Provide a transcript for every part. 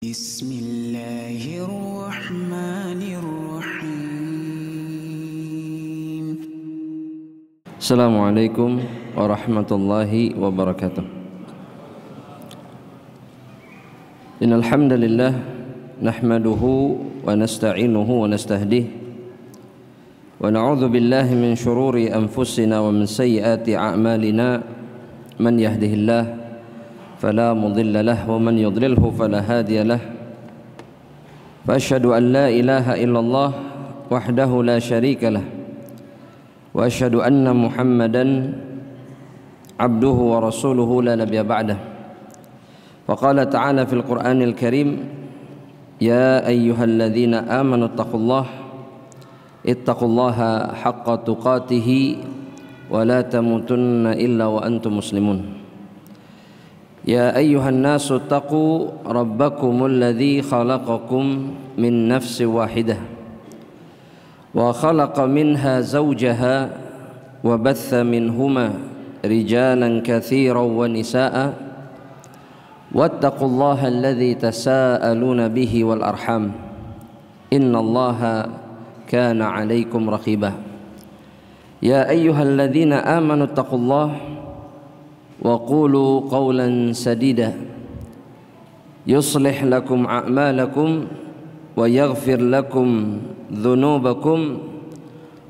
Bismillahirrahmanirrahim. Assalamualaikum warahmatullahi wabarakatuh. Innal hamdalillah nahmaduhu wa nasta'inuhu wa nastahdihi wa na'udzu billahi min shururi anfusina wa min sayyiati a'malina man yahdihillahu فلا مضل له ومن يضلله فلا هادي له فأشهد أن لا إله إلا الله وحده لا شريك له وأشهد أن محمدا عبده ورسوله لا نبي بعده وقال تعالى في القرآن الكريم يا أيها الذين آمنوا اتقوا الله حق تقاته ولا تموتن إلا وأنتم مسلمون يا أيها الناس اتقوا ربكم الذي خلقكم من نفس واحدة وخلق منها زوجها وبث منهما رجالا كثيرا ونساء واتقوا الله الذي تساءلون به والأرحام إن الله كان عليكم رقيبا يا أيها الذين آمنوا اتقوا الله وقولوا قولا سديدا يصلح لكم أعمالكم ويغفر لكم ذنوبكم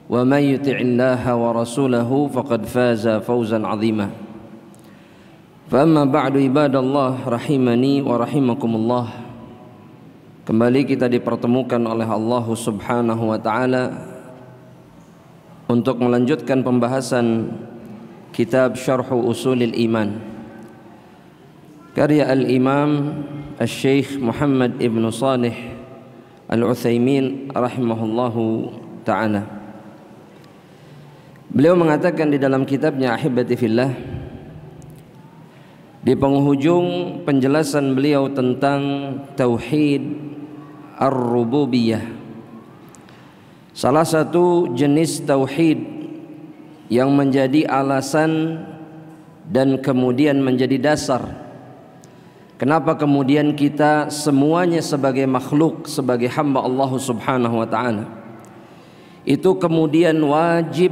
ومن يطع الله ورسوله فقد فاز فوزا عظيما فأما بعد عباد الله rahimani wa rahimakumullah. Kembali kita dipertemukan oleh Allah Subhanahu wa taala untuk melanjutkan pembahasan Kitab Syarhu Usulil Iman karya Al-Imam Al-Syeikh Muhammad Ibn Salih Al-Utsaimin rahimahullahu ta'ala. Beliau mengatakan di dalam kitabnya Ahibati Fillah, di penghujung penjelasan beliau tentang Tauhid Ar-Rububiyah, salah satu jenis Tauhid yang menjadi alasan dan kemudian menjadi dasar kenapa kemudian kita semuanya sebagai makhluk, sebagai hamba Allah Subhanahu wa ta'ala itu kemudian wajib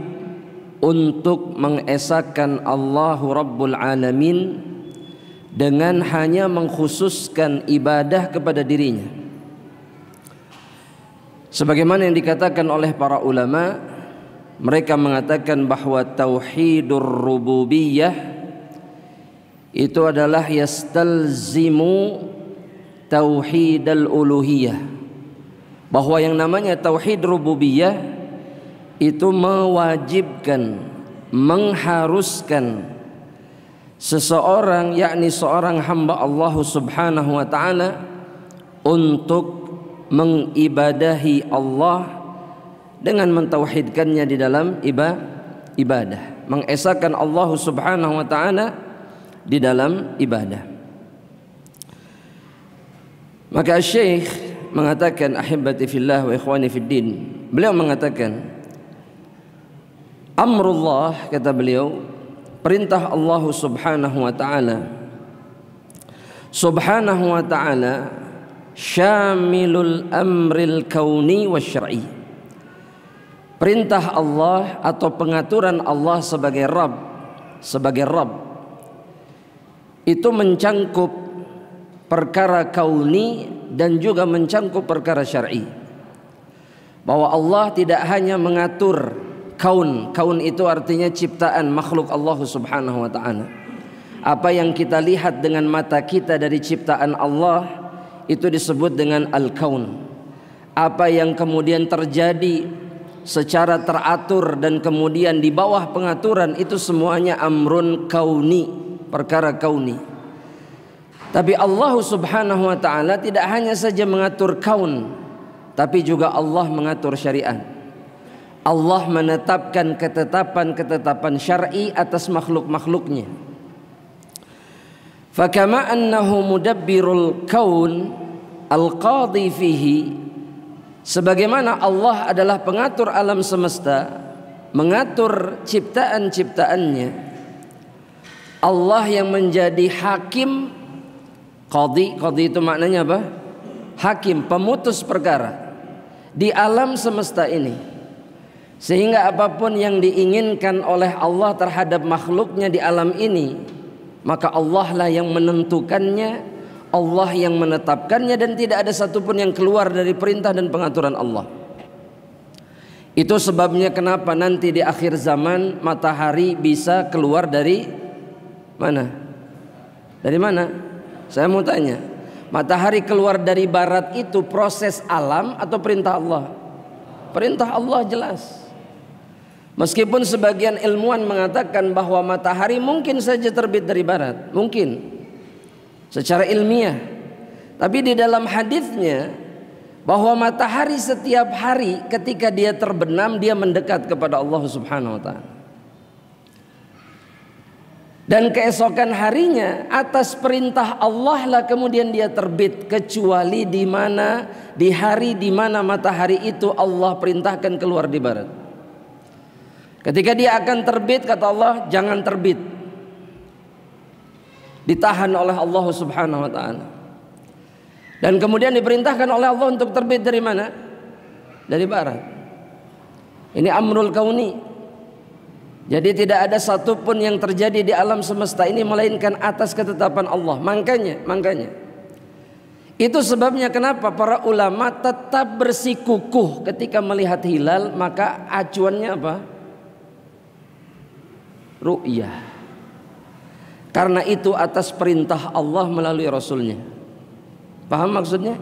untuk mengesahkan Allahu Rabbul Alamin dengan hanya mengkhususkan ibadah kepada dirinya, sebagaimana yang dikatakan oleh para ulama. Mereka mengatakan bahwa tauhidur rububiyah itu adalah yastalzimu tauhidal uluhiyah, bahwa yang namanya tauhid rububiyah itu mewajibkan, mengharuskan seseorang, yakni seorang hamba Allah Subhanahu wa ta'ala untuk mengibadahi Allah dengan mentauhidkannya di dalam ibadah, mengesahkan Allah Subhanahu wa ta'ala di dalam ibadah. Maka Syekh mengatakan, ahibati fillah wa ikhwani fiddin, beliau mengatakan amrullah, kata beliau, perintah Allah Subhanahu wa ta'ala syamilul amril kauni wa syar'i. Perintah Allah atau pengaturan Allah sebagai Rabb itu mencangkup perkara kauni dan juga mencangkup perkara syar'i. Bahwa Allah tidak hanya mengatur kaun itu artinya ciptaan makhluk Allah Subhanahu wa ta'ala. Apa yang kita lihat dengan mata kita dari ciptaan Allah itu disebut dengan al-kaun. Apa yang kemudian terjadi secara teratur dan kemudian di bawah pengaturan itu semuanya amrun kauni, perkara kauni. Tapi Allah Subhanahu wa ta'ala tidak hanya saja mengatur kaun, tapi juga Allah mengatur syariat. Allah menetapkan ketetapan-ketetapan syar'i atas makhluk-makhluknya. Fakama annahu mudabbirul kaun al-qadhi fihi, sebagaimana Allah adalah pengatur alam semesta, mengatur ciptaan-ciptaannya, Allah yang menjadi hakim. Qadhi itu maknanya apa? hakim, pemutus perkara di alam semesta ini, sehingga apapun yang diinginkan oleh Allah terhadap makhluknya di alam ini, maka Allah lah yang menentukannya, Allah yang menetapkannya, dan tidak ada satupun yang keluar dari perintah dan pengaturan Allah. Itu sebabnya kenapa nanti di akhir zaman matahari bisa keluar dari mana? Dari mana? Saya mau tanya, matahari keluar dari barat itu proses alam atau perintah Allah? Perintah Allah jelas. Meskipun sebagian ilmuwan mengatakan bahwa matahari mungkin saja terbit dari barat, mungkin secara ilmiah. Tapi di dalam hadisnya bahwa matahari setiap hari ketika dia terbenam dia mendekat kepada Allah Subhanahu wa taala. Dan keesokan harinya atas perintah Allah lah kemudian dia terbit, kecuali di mana di hari di mana matahari itu Allah perintahkan keluar di barat. Ketika dia akan terbit, kata Allah, jangan terbit. Ditahan oleh Allah Subhanahu wa taala. Dan kemudian diperintahkan oleh Allah untuk terbit dari mana? Dari barat. Ini amrul kauni. Jadi tidak ada satupun yang terjadi di alam semesta ini melainkan atas ketetapan Allah. Makanya itu sebabnya kenapa para ulama tetap bersikukuh ketika melihat hilal, maka acuannya apa? Ru'yah. Karena itu atas perintah Allah melalui Rasulnya. Paham maksudnya?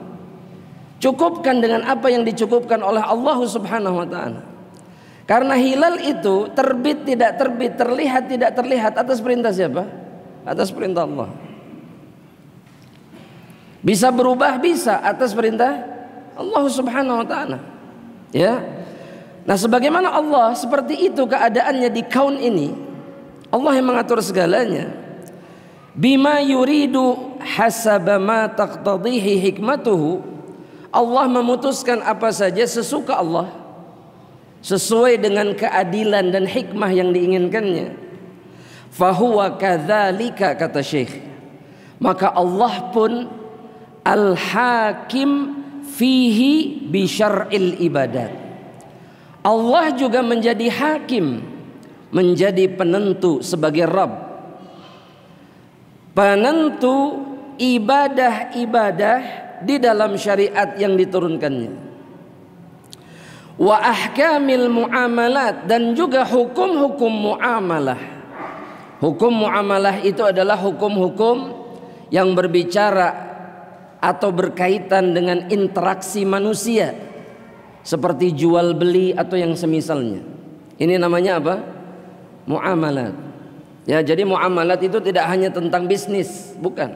Cukupkan dengan apa yang dicukupkan oleh Allah Subhanahu wa taala. Karena hilal itu terbit tidak terbit, terlihat tidak terlihat atas perintah siapa? Atas perintah Allah. Bisa berubah, bisa atas perintah Allah Subhanahu wa taala. Ya. Nah, sebagaimana Allah seperti itu keadaannya di kaun ini, Allah yang mengatur segalanya. Bima yuridu hasaba ma taqtadihi hikmatuhu. Allah memutuskan apa saja sesuka Allah, sesuai dengan keadilan dan hikmah yang diinginkannya. Fahuwa kadzalika, kata Syekh, maka Allah pun al-hakim fihi bi syar'il ibadat. Allah juga menjadi hakim, menjadi penentu sebagai Rabb, penentu ibadah-ibadah di dalam syariat yang diturunkannya. Wa ahkamil muamalat, dan juga hukum-hukum muamalah. Hukum muamalah itu adalah hukum-hukum yang berbicara atau berkaitan dengan interaksi manusia, seperti jual beli atau yang semisalnya. Ini namanya apa? Muamalat. Ya, jadi muamalat itu tidak hanya tentang bisnis, bukan.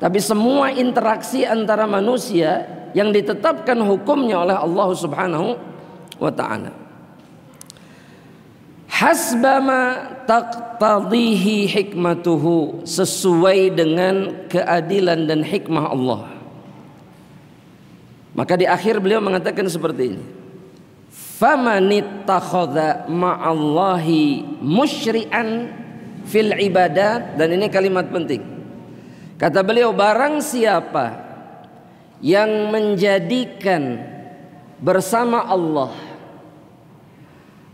Tapi semua interaksi antara manusia yang ditetapkan hukumnya oleh Allah Subhanahu wa taala. Hasbama taqtadihi hikmatuhu, sesuai dengan keadilan dan hikmah Allah. Maka di akhir beliau mengatakan seperti ini. Famanittakhadha ma'allahi musyri'an fil ibadat, dan ini kalimat penting. Kata beliau, barang siapa yang menjadikan bersama Allah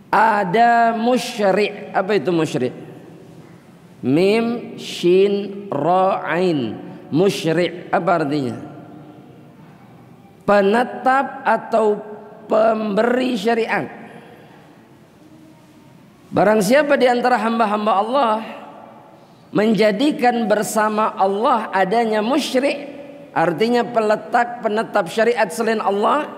ada musyri'. Apa itu musyri'? Mim shin ra ain. Musyri', apa artinya? Penetap atau pemberi syariat. Barang siapa di antara hamba-hamba Allah menjadikan bersama Allah adanya musyrik, artinya peletak penetap syariat selain Allah,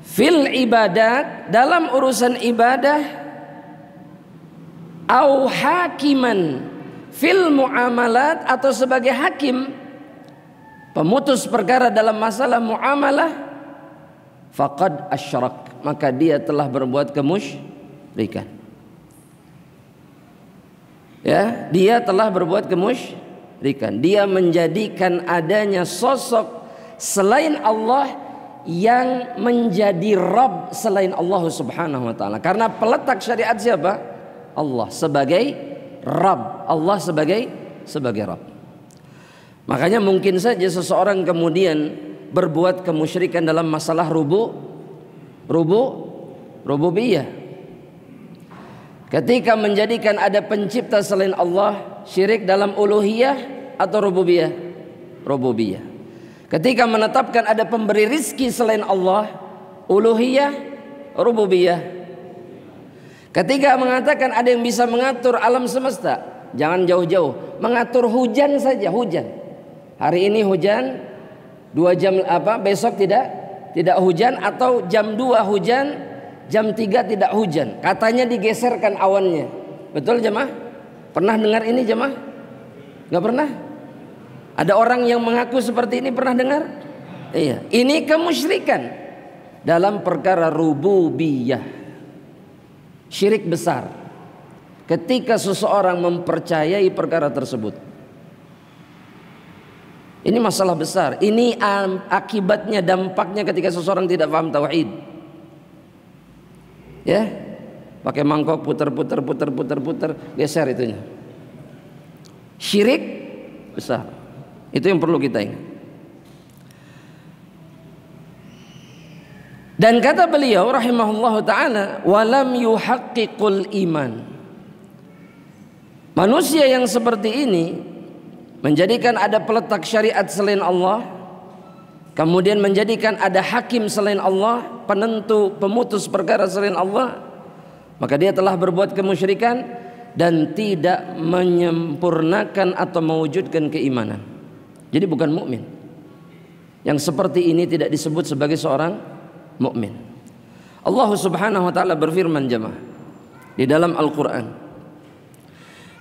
fil ibadat, dalam urusan ibadah, au hakiman fil muamalat, atau sebagai hakim pemutus perkara dalam masalah muamalah, faqad asyrak, maka dia telah berbuat kemusyrikan. Ya, dia telah berbuat kemusyrikan. Dia menjadikan adanya sosok selain Allah yang menjadi Rabb selain Allah Subhanahu wa taala. Karena peletak syariat siapa? Allah sebagai Rabb. Allah sebagai Rabb. Makanya mungkin saja seseorang kemudian berbuat kemusyrikan dalam masalah rububiyah. Ketika menjadikan ada pencipta selain Allah, syirik dalam uluhiyah atau rububiyah? Rububiyah. Ketika menetapkan ada pemberi rizki selain Allah, uluhiyah, rububiyah. Ketika mengatakan ada yang bisa mengatur alam semesta, jangan jauh-jauh, mengatur hujan saja, hujan. Hari ini hujan, 2 jam besok tidak hujan, atau jam 2 hujan, jam 3 tidak hujan. Katanya digeserkan awannya. Betul jemaah? Pernah dengar ini jemaah? Enggak pernah? Ada orang yang mengaku seperti ini, pernah dengar? Iya, ini kemusyrikan dalam perkara rububiyah. Syirik besar ketika seseorang mempercayai perkara tersebut. Ini masalah besar. Ini akibatnya, dampaknya ketika seseorang tidak paham tauhid. Ya, pakai mangkok putar, geser itunya. Syirik besar. Itu yang perlu kita ingat. Dan kata beliau rahimahullahu taala, walam yuhaqqiqul iman. Manusia yang seperti ini menjadikan ada peletak syariat selain Allah, kemudian menjadikan ada hakim selain Allah, penentu pemutus perkara selain Allah, maka dia telah berbuat kemusyrikan dan tidak menyempurnakan atau mewujudkan keimanan. Jadi bukan mukmin. Yang seperti ini tidak disebut sebagai seorang mukmin. Allah Subhanahu wa taala berfirman jemaah di dalam Al-Qur'an.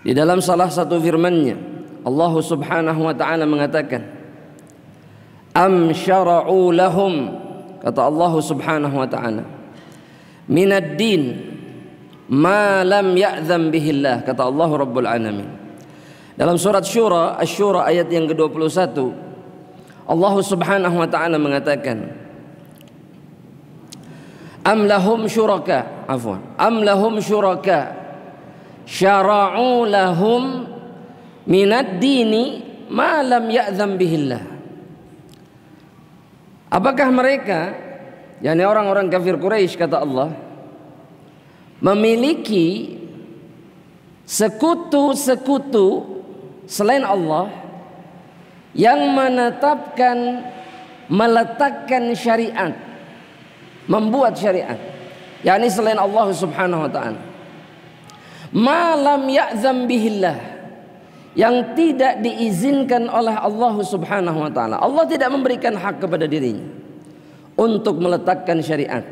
Di dalam salah satu firman-Nya, Allah Subhanahu wa taala mengatakan, am syara'u lahum, kata Allah Subhanahu wa taala, minad din ma lam ya'zam bihillah, kata Allah Rabbul Alamin. Dalam surat Syura, Asy-Syura ayat yang ke-21, Allah Subhanahu wa taala mengatakan, am lahum syuraka, am lahum syuraka syara'u lahum minad dini ma lam ya'zam bihillah. Apakah mereka, yakni orang-orang kafir Quraisy, kata Allah, memiliki sekutu-sekutu selain Allah yang menetapkan, meletakkan syariat, membuat syariat, yakni selain Allah Subhanahu wa taala, ma lam ya'zam bihillah, yang tidak diizinkan oleh Allah Subhanahu wa taala. Allah tidak memberikan hak kepada dirinya untuk meletakkan syariat.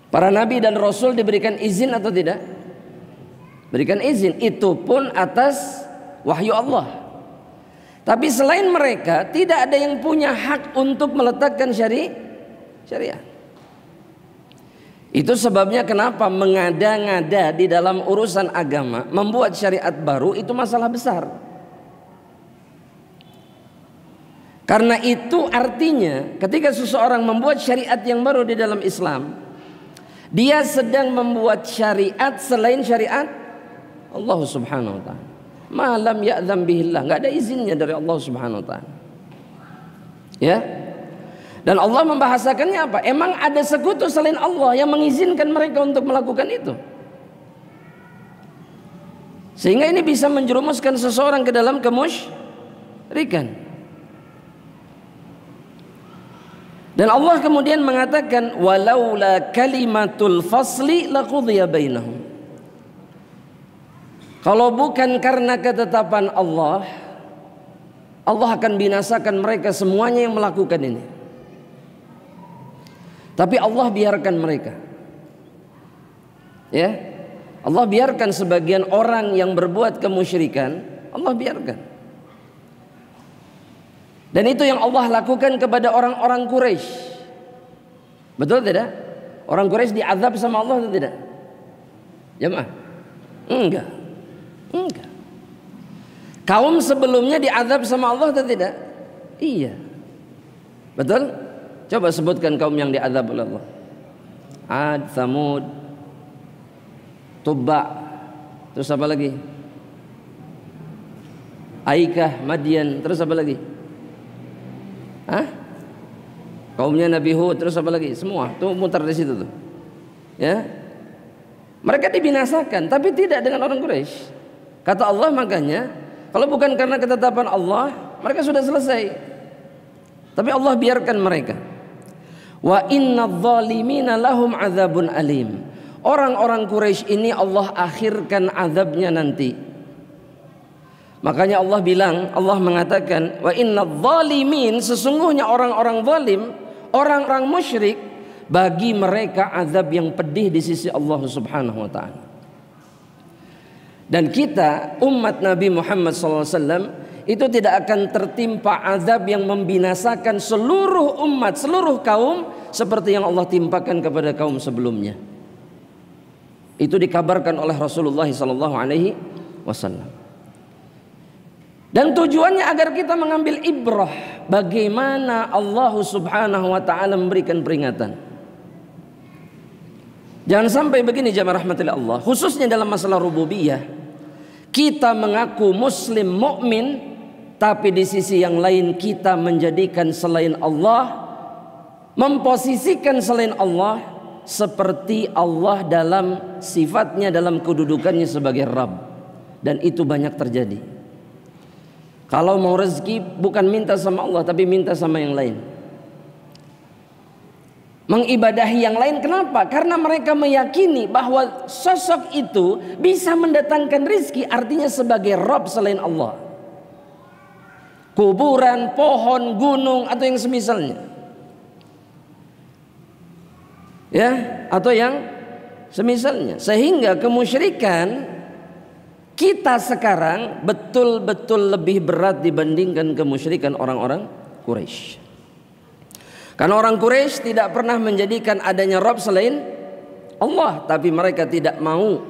Para nabi dan rasul diberikan izin atau tidak? Berikan izin, itu pun atas wahyu Allah. Tapi selain mereka tidak ada yang punya hak untuk meletakkan syariat. Itu sebabnya kenapa mengada-ngada di dalam urusan agama, membuat syariat baru, itu masalah besar. Karena itu artinya ketika seseorang membuat syariat yang baru di dalam Islam, dia sedang membuat syariat selain syariat Allah Subhanahu wa taala. Ma lam ya'zam bihillah, enggak ada izinnya dari Allah Subhanahu wa taala. Ya. Dan Allah membahasakannya apa? Emang ada sekutu selain Allah yang mengizinkan mereka untuk melakukan itu? Sehingga ini bisa menjerumuskan seseorang ke dalam kemusyrikan. Dan Allah kemudian mengatakan, walaula kalimatul fasli laqudhiya bainahum. Kalau bukan karena ketetapan Allah, Allah akan binasakan mereka semuanya yang melakukan ini. Tapi Allah biarkan mereka. Ya, Allah biarkan sebagian orang yang berbuat kemusyrikan, Allah biarkan. Dan itu yang Allah lakukan kepada orang-orang Quraisy. Betul tidak? Orang Quraisy diazab sama Allah atau tidak? Jemaah? Enggak. Kaum sebelumnya diazab sama Allah atau tidak? Iya. Betul? Coba sebutkan kaum yang diazab oleh Allah. Ad, Tsamud, Tubba, terus apa lagi? Aikah, Madian, terus apa lagi? Hah? Kaumnya Nabi Hud, terus apa lagi? Semua tuh muter di situ tuh. Ya. Mereka dibinasakan, tapi tidak dengan orang Quraisy. Kata Allah, makanya kalau bukan karena ketetapan Allah, mereka sudah selesai. Tapi Allah biarkan mereka. Wa innadz zalimina lahum adzabun alim. Orang-orang Quraisy ini Allah akhirkan azabnya nanti. Makanya Allah bilang, Allah mengatakan, wa innadz zalimin, sesungguhnya orang-orang zalim, orang-orang musyrik, bagi mereka azab yang pedih di sisi Allah Subhanahu wa taala. Dan kita umat Nabi Muhammad SAW itu tidak akan tertimpa azab yang membinasakan seluruh umat, seluruh kaum seperti yang Allah timpakan kepada kaum sebelumnya. Itu dikabarkan oleh Rasulullah SAW. Dan tujuannya agar kita mengambil ibrah bagaimana Allah Subhanahu wa taala memberikan peringatan. Jangan sampai begini jamaah rahmatillah Allah, khususnya dalam masalah rububiyah. Kita mengaku muslim mukmin, tapi di sisi yang lain kita menjadikan selain Allah, memposisikan selain Allah seperti Allah dalam sifatnya, dalam kedudukannya sebagai Rabb. Dan itu banyak terjadi. Kalau mau rezeki bukan minta sama Allah, tapi minta sama yang lain. Mengibadahi yang lain, kenapa? Karena mereka meyakini bahwa sosok itu bisa mendatangkan rizki, artinya sebagai Rabb selain Allah. Kuburan, pohon, gunung, atau yang semisalnya, ya, atau yang semisalnya. Sehingga kemusyrikan kita sekarang betul-betul lebih berat dibandingkan kemusyrikan orang-orang Quraisy. Karena orang Quraisy tidak pernah menjadikan adanya Rabb selain Allah, tapi mereka tidak mau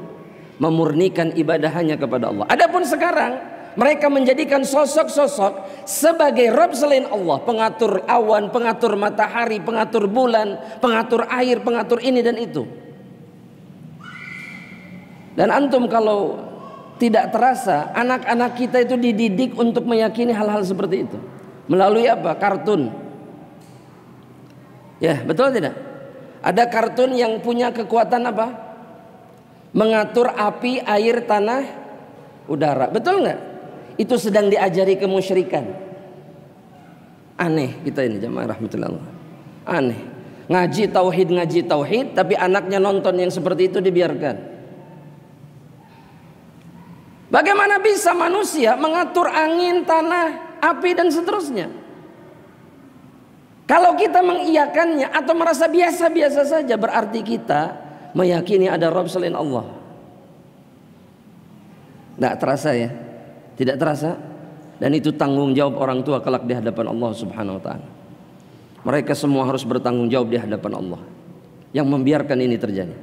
memurnikan ibadah hanya kepada Allah. Adapun sekarang mereka menjadikan sosok-sosok sebagai Rabb selain Allah, pengatur awan, pengatur matahari, pengatur bulan, pengatur air, pengatur ini dan itu. Dan antum kalau tidak terasa, anak-anak kita itu dididik untuk meyakini hal-hal seperti itu melalui apa? Kartun. Ya, betul tidak? Ada kartun yang punya kekuatan apa? Mengatur api, air, tanah, udara. Betul nggak? Itu sedang diajari kemusyrikan. Aneh kita ini jamaah rahmatullah. Aneh. Ngaji tauhid, tapi anaknya nonton yang seperti itu dibiarkan. Bagaimana bisa manusia mengatur angin, tanah, api dan seterusnya? Kalau kita mengiyakannya atau merasa biasa-biasa saja, berarti kita meyakini ada Rabb selain Allah. Tidak terasa ya? Tidak terasa. Dan itu tanggung jawab orang tua kelak di hadapan Allah Subhanahu wa taala. Mereka semua harus bertanggung jawab di hadapan Allah yang membiarkan ini terjadi.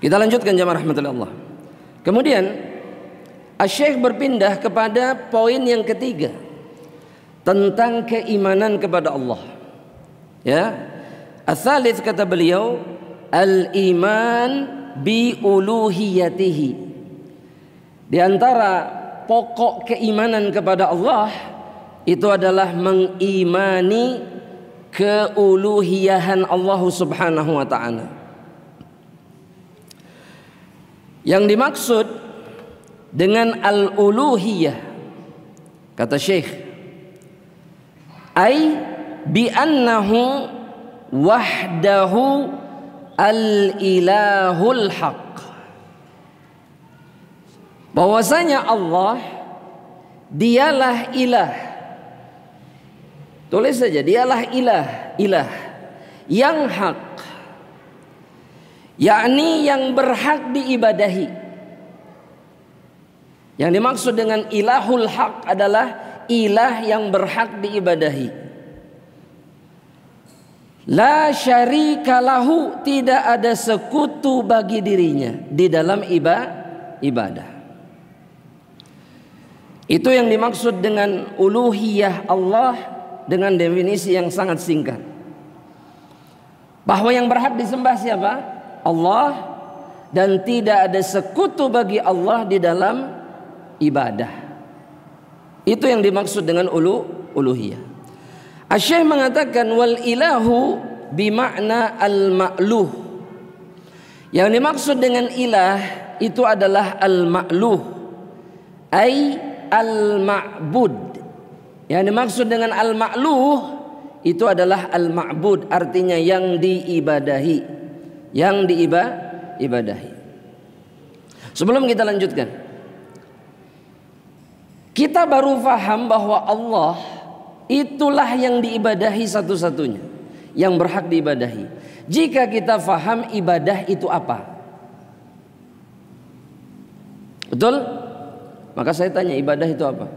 Kita lanjutkan jamaah rahmatullah Allah. Kemudian Asy-Syaikh berpindah kepada poin yang ketiga tentang keimanan kepada Allah. Ya. Ats-tsalits kata beliau, al-iman bi uluhiyatihi. Di antara pokok keimanan kepada Allah itu adalah mengimani keuluhiyahan Allah Subhanahu wa taala. Yang dimaksud dengan al-uluhiyah, kata Syekh, ay bi annahu wahdahu al-ilahul haq. Bahwasanya Allah dialah ilah. Tulis saja, dialah ilah yang hak, yakni yang berhak diibadahi. Yang dimaksud dengan ilahul haq adalah ilah yang berhak diibadahi. La syarika lahu, tidak ada sekutu bagi dirinya di dalam ibadah. Itu yang dimaksud dengan uluhiyah Allah dengan definisi yang sangat singkat. Bahwa yang berhak disembah siapa? Allah, dan tidak ada sekutu bagi Allah di dalam ibadah. Itu yang dimaksud dengan uluhiyah. Asy-Syaikh mengatakan wal ilahu bimakna al-ma'luh. Yang dimaksud dengan ilah itu adalah al-ma'luh, ay al-ma'bud. Yang dimaksud dengan al-ma'luh itu adalah al-ma'bud, artinya yang diibadahi, yang diibadahi. Sebelum kita lanjutkan, kita baru faham bahwa Allah itulah yang diibadahi satu-satunya, yang berhak diibadahi. Jika kita faham ibadah itu apa, betul? Maka saya tanya, ibadah itu apa?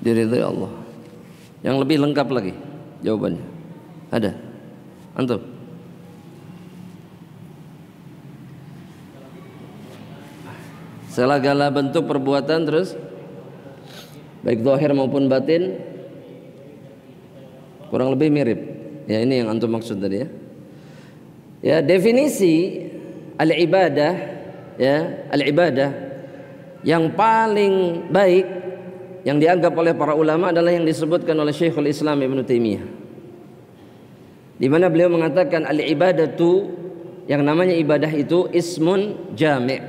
Diridhai Allah. Yang lebih lengkap lagi jawabannya ada. Antum? Segala bentuk perbuatan terus baik zahir maupun batin kurang lebih mirip. Ya, ini yang antum maksud tadi ya. Ya, definisi al-ibadah, ya, al-ibadah yang paling baik yang dianggap oleh para ulama adalah yang disebutkan oleh Syekhul Islam Ibnu Taimiyah, di mana beliau mengatakan al-ibadatu, yang namanya ibadah itu ismun jami'.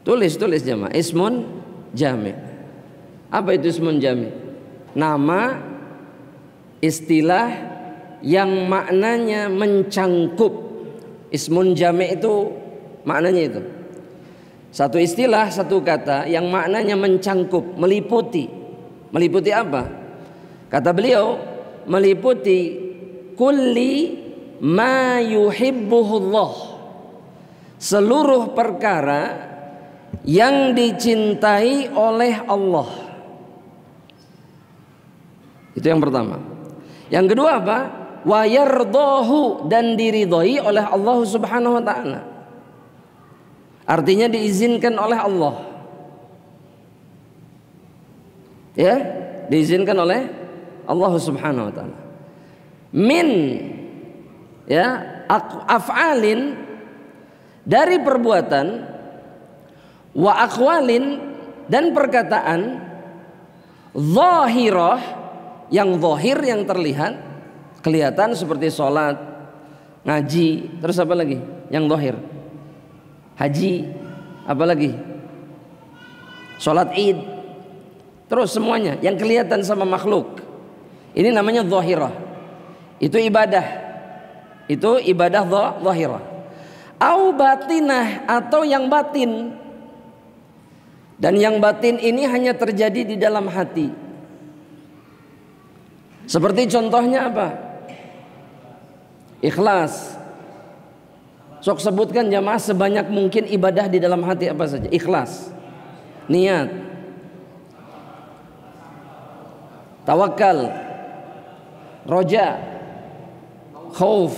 Tulis jemaah, ismun jami'. Apa itu ismun jami'? Nama, istilah yang maknanya mencangkup. Ismun jami' itu maknanya itu satu istilah, satu kata yang maknanya mencangkup, meliputi. Meliputi apa? Kata beliau, meliputi kulli ma yuhibbuhullah, seluruh perkara yang dicintai oleh Allah. Itu yang pertama. Yang kedua apa? Wa yardahu, dan diridhai oleh Allah Subhanahu wa taala. Artinya diizinkan oleh Allah. Ya, diizinkan oleh Allah Subhanahu wa taala. Min, ya, af'alin, dari perbuatan, wa aqwalin, dan perkataan, zahirah, yang zahir, yang terlihat, kelihatan, seperti sholat, ngaji, terus apa lagi? Yang zahir. Haji, apalagi sholat id, terus semuanya yang kelihatan sama makhluk, ini namanya zahirah. Itu ibadah, itu ibadah zahirah. Au batinah, atau yang batin, dan yang batin ini hanya terjadi di dalam hati. Seperti contohnya apa? Ikhlas. Sok sebutkan jamaah sebanyak mungkin ibadah di dalam hati apa saja. Ikhlas, niat, tawakal, roja, khauf.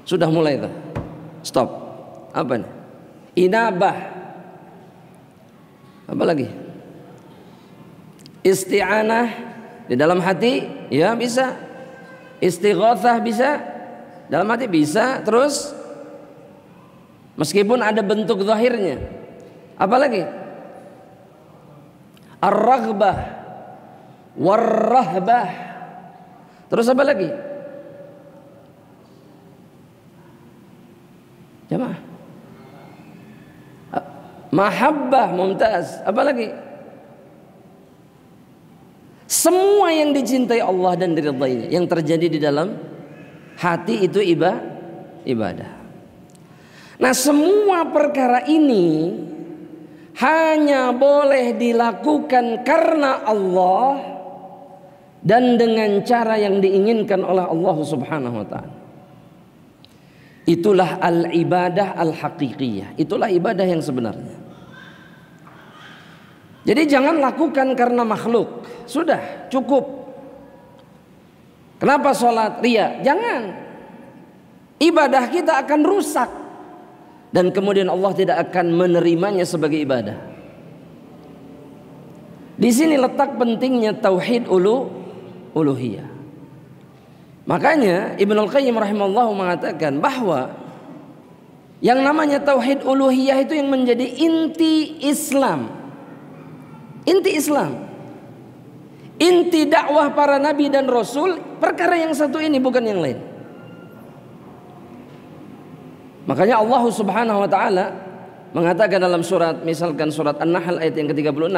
Sudah mulai tuh. Stop. Apa nih? Inabah. Apa lagi? Isti'anah di dalam hati, ya bisa. Istighatsah bisa. Dalam hati bisa, terus meskipun ada bentuk zahirnya. Apalagi? Ar-raghbah, war-rahbah. Terus apa lagi? Jemaah. Mahabbah, mumtaz. Apa lagi? Semua yang dicintai Allah dan diridhainya, yang terjadi di dalam hati, itu ibadah. Nah, semua perkara ini hanya boleh dilakukan karena Allah dan dengan cara yang diinginkan oleh Allah Subhanahu wa taala. Itulah al-ibadah al-haqiqiyah. Itulah ibadah yang sebenarnya. Jadi jangan lakukan karena makhluk. Sudah, cukup. Kenapa sholat riya? Jangan. Ibadah kita akan rusak, dan kemudian Allah tidak akan menerimanya sebagai ibadah. Di sini letak pentingnya tauhid uluhiyah. Makanya Ibnul Qayyim rahimahullah mengatakan bahwa yang namanya tauhid uluhiyah itu yang menjadi inti Islam. Inti Islam. Inti dakwah para nabi dan rasul, perkara yang satu ini, bukan yang lain. Makanya Allah Subhanahu wa taala mengatakan dalam surat, misalkan surat An-Nahl ayat yang ke-36,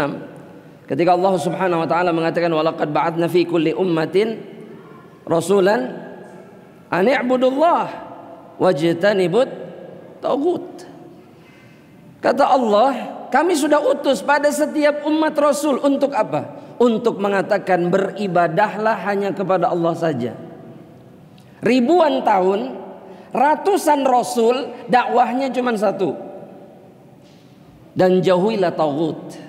ketika Allah Subhanahu wa taala mengatakan walaqad ba'atna fi kulli ummatin rasulan an i'budullah wajtanibut taghut. Kata Allah, kami sudah utus pada setiap umat rasul untuk apa? Untuk mengatakan beribadahlah hanya kepada Allah saja. Ribuan tahun, ratusan rasul, dakwahnya cuma satu. Dan jauhilah taghut.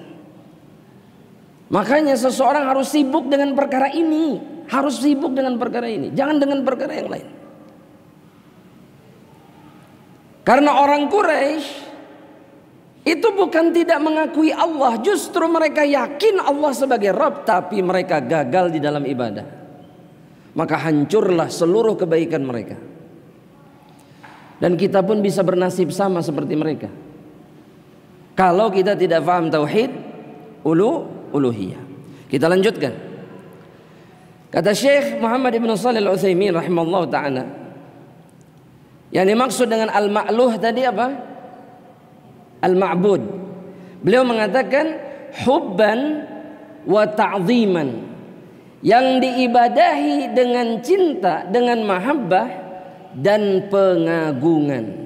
Makanya seseorang harus sibuk dengan perkara ini, harus sibuk dengan perkara ini, jangan dengan perkara yang lain. Karena orang Quraisy itu bukan tidak mengakui Allah, justru mereka yakin Allah sebagai Rabb, tapi mereka gagal di dalam ibadah. Maka hancurlah seluruh kebaikan mereka. Dan kita pun bisa bernasib sama seperti mereka. Kalau kita tidak paham tauhid uluhiyah. Kita lanjutkan. Kata Syekh Muhammad ibn Shalih al-Utsaimin rahimahullah ta'ala, yang dimaksud dengan al-ma'luh tadi apa? Al-ma'bud. Beliau mengatakan hubban wa ta'ziman, yang diibadahi dengan cinta, dengan mahabbah dan pengagungan.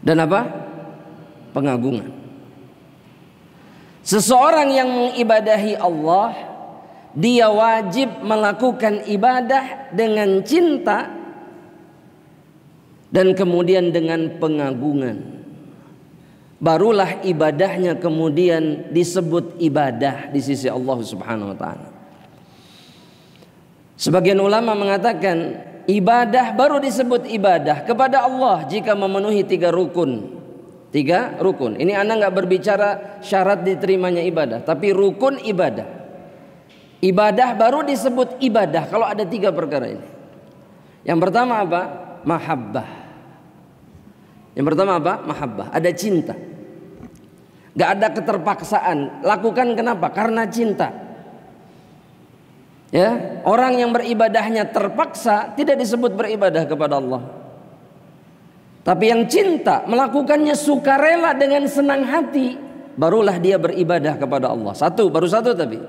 Dan apa? Pengagungan. Seseorang yang mengibadahi Allah, dia wajib melakukan ibadah dengan cinta dan kemudian dengan pengagungan. Barulah ibadahnya kemudian disebut ibadah di sisi Allah Subhanahu wa taala. Sebagian ulama mengatakan ibadah baru disebut ibadah kepada Allah jika memenuhi 3 rukun. 3 rukun. Ini Anda nggak berbicara syarat diterimanya ibadah, tapi rukun ibadah. Ibadah baru disebut ibadah kalau ada 3 perkara ini. Yang pertama apa? Mahabbah. Yang pertama apa? Mahabbah. Ada cinta. Gak ada keterpaksaan. Lakukan kenapa? Karena cinta. Ya, orang yang beribadahnya terpaksa tidak disebut beribadah kepada Allah. Tapi yang cinta, melakukannya sukarela dengan senang hati, barulah dia beribadah kepada Allah. Baru satu tapi.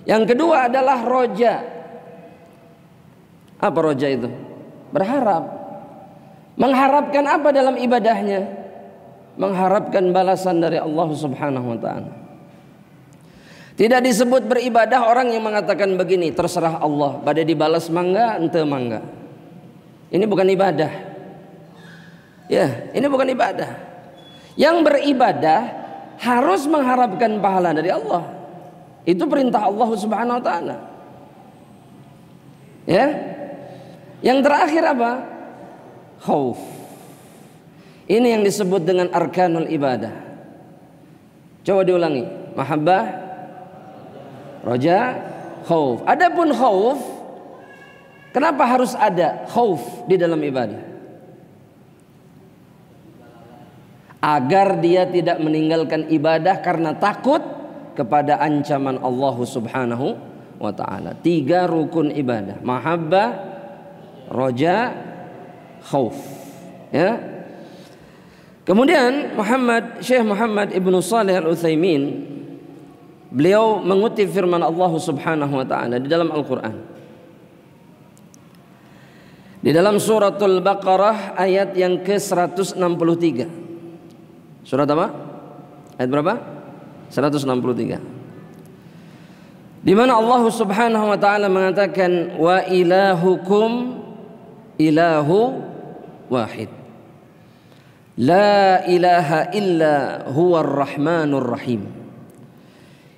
Yang kedua adalah roja. Apa roja itu? Berharap. Mengharapkan apa dalam ibadahnya? Mengharapkan balasan dari Allah Subhanahu wa taala. Tidak disebut beribadah orang yang mengatakan begini, terserah Allah, pada dibalas mangga, ente mangga. Ini bukan ibadah. Ya, ini bukan ibadah. Yang beribadah harus mengharapkan pahala dari Allah. Itu perintah Allah Subhanahu wa taala. Ya. Yang terakhir apa? Khauf. Ini yang disebut dengan arkanul ibadah. Coba diulangi. Mahabbah, roja, khauf. Adapun khauf, kenapa harus ada khauf di dalam ibadah? Agar dia tidak meninggalkan ibadah karena takut kepada ancaman Allah Subhanahu wa ta'ala. 3 rukun ibadah: mahabbah, roja, khauf. Ya. Kemudian Syekh Muhammad ibn Shalih al-Utsaimin, beliau mengutip firman Allah Subhanahu wa ta'ala di dalam Al-Quran. Di dalam suratul Baqarah ayat yang ke-163. Surat apa? Ayat berapa? 163. Di mana Allah Subhanahu wa ta'ala mengatakan wa ilahukum ilahu wahid. La ilaha illa huwar rahmanur rahim.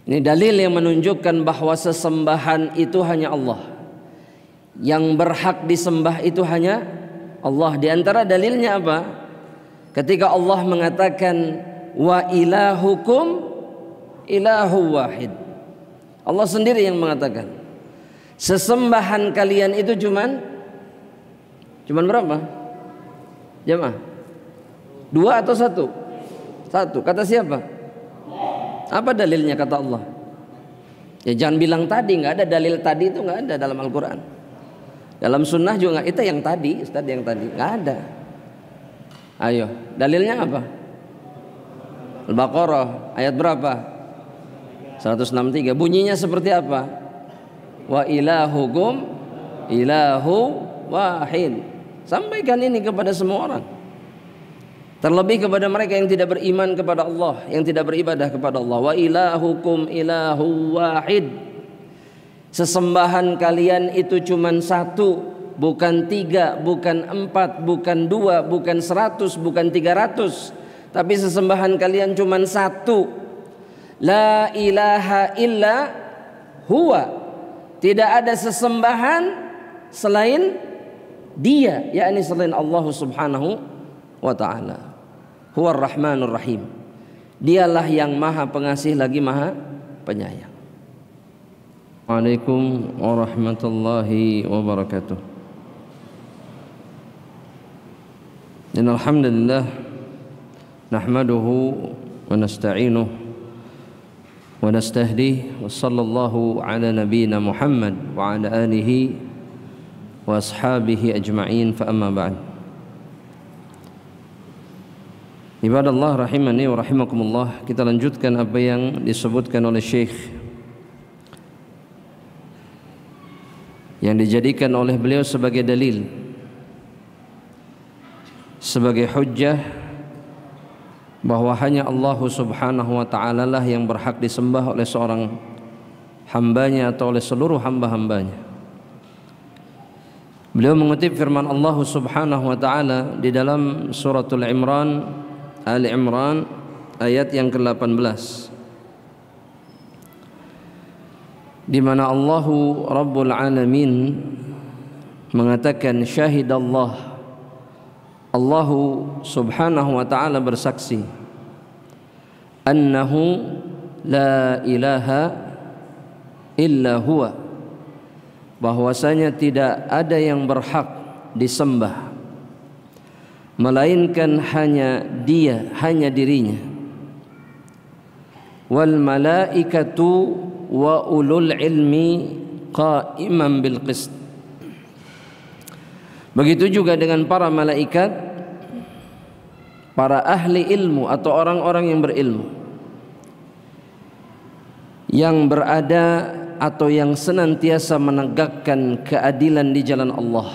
Ini dalil yang menunjukkan bahwa sesembahan itu hanya Allah. Yang berhak disembah itu hanya Allah. Di antara dalilnya apa? Ketika Allah mengatakan wa ilahukum ilahu wahid. Allah sendiri yang mengatakan sesembahan kalian itu cuman berapa? Jamaah? 2 atau 1? 1. Kata siapa? Apa dalilnya kata Allah? Ya jangan bilang tadi, nggak ada dalil tadi, itu nggak ada dalam Al-Quran. Dalam sunnah juga nggak. Itu yang tadi, Ustaz, yang tadi nggak ada. Ayo, dalilnya apa? Al-Baqarah ayat berapa? 163. Bunyinya seperti apa? Wa ilahukum ilahu wahid. Sampaikan ini kepada semua orang, terlebih kepada mereka yang tidak beriman kepada Allah, yang tidak beribadah kepada Allah. Wa ilahukum ilahu wahid. Sesembahan kalian itu cuma 1, bukan 3, bukan 4, bukan 2, bukan 100, bukan 300, tapi sesembahan kalian cuma 1. La ilaha illa huwa. Tidak ada sesembahan selain Dia, yakni selain Allah Subhanahu wa ta'ala. Huwar Rahmanur Rahim. Dialah yang Maha Pengasih lagi Maha Penyayang. Waalaikumsalam warahmatullahi wabarakatuh. Alhamdulillah nahmaduhu wa nasta'inuh wa nastahdihi wa sallallahu ala nabiyyina Muhammad wa ala alihi wa ashabihi ajma'in, fa amma ba'd. Ibadallah rahimani wa rahimakumullah. Kita lanjutkan apa yang disebutkan oleh Syekh, yang dijadikan oleh beliau sebagai dalil, sebagai hujjah bahwa hanya Allah Subhanahu wa ta'ala lah yang berhak disembah oleh seorang hambanya atau oleh seluruh hamba-hambanya. Beliau mengutip firman Allah Subhanahu wa ta'ala di dalam suratul Imran, Ali Imran ayat yang ke-18, di mana Allahu Rabbul Alamin mengatakan syahidallah, Allahu Subhanahu wa ta'ala bersaksi, annahu la ilaha illa huwa, bahwasanya tidak ada yang berhak disembah melainkan hanya Dia, hanya dirinya. Wal malaikatu wa ulul ilmi qa'iman bil qist. Begitu juga dengan para malaikat, para ahli ilmu atau orang-orang yang berilmu, yang berada atau yang senantiasa menegakkan keadilan di jalan Allah,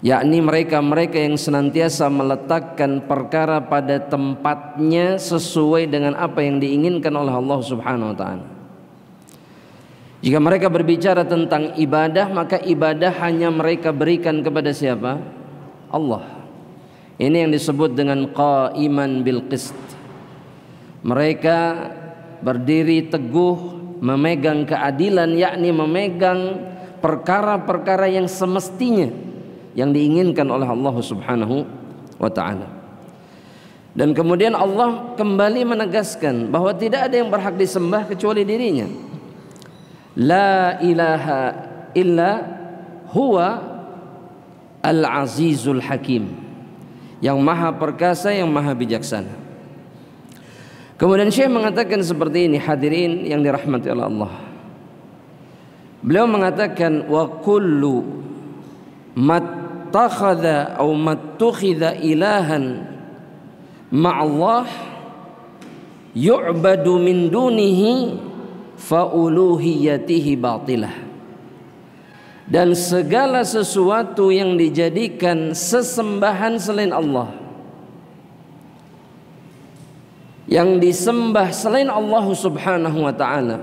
yakni mereka-mereka yang senantiasa meletakkan perkara pada tempatnya sesuai dengan apa yang diinginkan oleh Allah Subhanahu wa ta'ala. Jika mereka berbicara tentang ibadah, maka ibadah hanya mereka berikan kepada siapa? Allah. Ini yang disebut dengan qa'iman bil qist. Mereka berdiri teguh memegang keadilan, yakni memegang perkara-perkara yang semestinya yang diinginkan oleh Allah Subhanahu wa ta'ala. Dan kemudian Allah kembali menegaskan bahwa tidak ada yang berhak disembah kecuali dirinya. La ilaha illa huwa al-azizul hakim, yang maha perkasa, yang maha bijaksana. Kemudian Syekh mengatakan seperti ini, hadirin yang dirahmati oleh Allah. Beliau mengatakan wa kullu mattakhadha aw mattukhidha ilahan ma'allah yu'badu min dunihi fa uluhiyatihi batilah. Dan segala sesuatu yang dijadikan sesembahan selain Allah, yang disembah selain Allah Subhanahu wa ta'ala,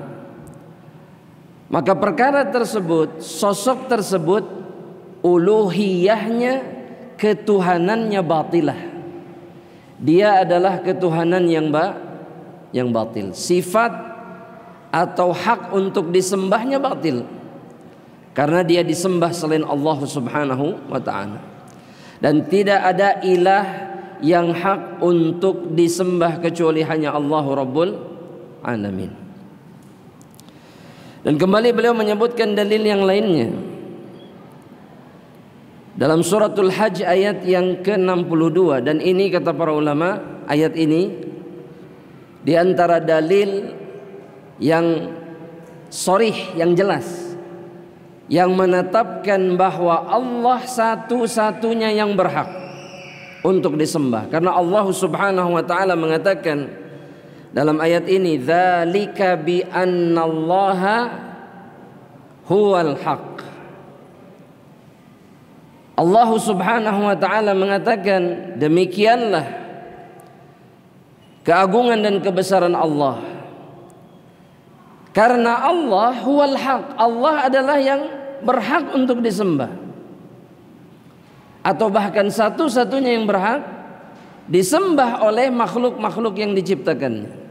maka perkara tersebut, sosok tersebut, uluhiyahnya, ketuhanannya batilah. Dia adalah ketuhanan yang batil. Sifat atau hak untuk disembahnya batil, karena dia disembah selain Allah Subhanahu wa ta'ala. Dan tidak ada ilah yang hak untuk disembah kecuali hanya Allah Rabbul Alamin. Dan kembali beliau menyebutkan dalil yang lainnya dalam suratul Hajj ayat yang ke-62, dan ini kata para ulama, ayat ini di antara dalil yang sharih, yang jelas, yang menetapkan bahwa Allah satu-satunya yang berhak untuk disembah. Karena Allah Subhanahu wa taala mengatakan dalam ayat ini, dzalika bi annallaha huwal haq. Allah Subhanahu wa taala mengatakan, demikianlah keagungan dan kebesaran Allah. Karena Allah huwal haq, Allah adalah yang berhak untuk disembah. Atau bahkan satu-satunya yang berhak disembah oleh makhluk-makhluk yang diciptakannya.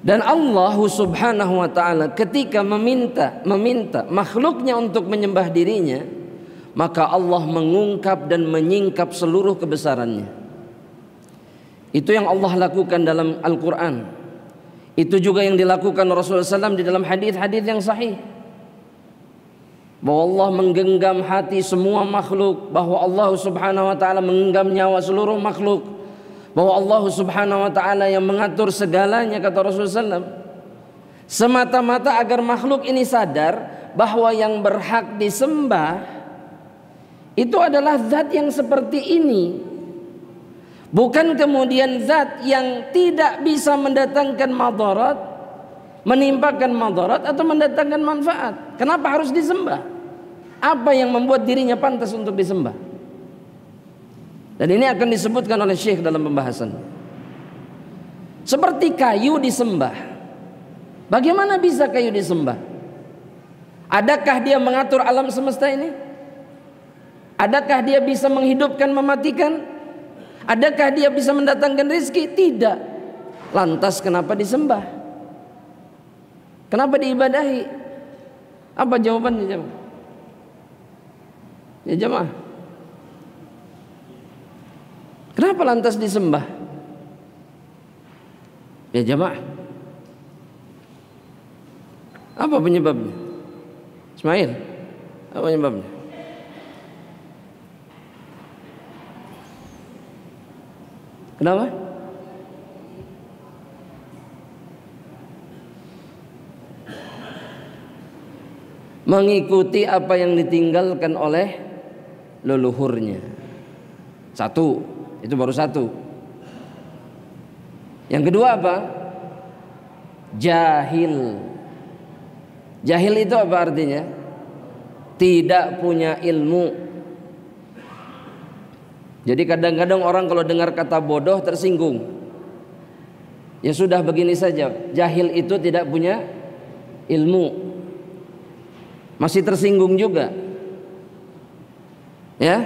Dan Allah Subhanahu wa taala ketika meminta makhluknya untuk menyembah dirinya, maka Allah mengungkap dan menyingkap seluruh kebesarannya. Itu yang Allah lakukan dalam Al-Quran. Itu juga yang dilakukan Rasulullah SAW di dalam hadis-hadis yang sahih, bahwa Allah menggenggam hati semua makhluk, bahwa Allah Subhanahu wa taala menggenggam nyawa seluruh makhluk, bahwa Allah Subhanahu wa taala yang mengatur segalanya, kata Rasulullah SAW, semata-mata agar makhluk ini sadar bahwa yang berhak disembah itu adalah zat yang seperti ini, bukan kemudian zat yang tidak bisa mendatangkan madarat, menimpakan madarat atau mendatangkan manfaat. Kenapa harus disembah? Apa yang membuat dirinya pantas untuk disembah? Dan ini akan disebutkan oleh Syekh dalam pembahasan. Seperti kayu disembah. Bagaimana bisa kayu disembah? Adakah dia mengatur alam semesta ini? Adakah dia bisa menghidupkan, mematikan? Adakah dia bisa mendatangkan rezeki? Tidak. Lantas kenapa disembah? Kenapa diibadahi? Apa jawabannya jemaah? Ya jemaah, kenapa lantas disembah? Ya jemaah, apa penyebabnya? Ismail, apa penyebabnya? Kenapa? Mengikuti apa yang ditinggalkan oleh leluhurnya. Satu, itu baru satu. Yang kedua apa? Jahil. Jahil itu apa artinya? Tidak punya ilmu. Jadi kadang-kadang orang kalau dengar kata bodoh tersinggung. Ya sudah, begini saja, jahil itu tidak punya ilmu, masih tersinggung juga. Ya,